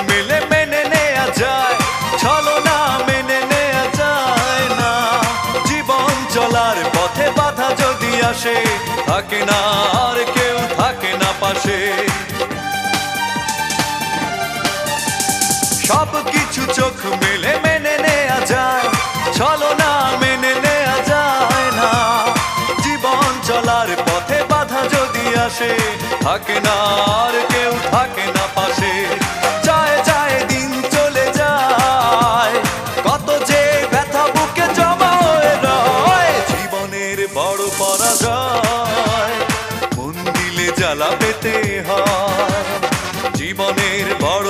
মেলে মেনে নেয়া যায়, ছলনা মেনে নেয়া যায় না। জীবন চলার পথে বাধা যদি আসে, থাকে না আর কেউ, থাকে না পাশে। সব কিছু চোখ মেলে মেনে নেয়া যায়, ছলনা মেনে নেয়া যায় না। জীবন চলার পথে বাধা যদি আসে, থাকে না আর কেউ, থাকে না পাশে। যায় যায় দিন চলে যায়, কত যে ব্যথা বুকে জমা হয়ে রয়। জীবনের বড় পরাজয়, মন দিলে জ্বালা পেতে হয়। জীবনের বড়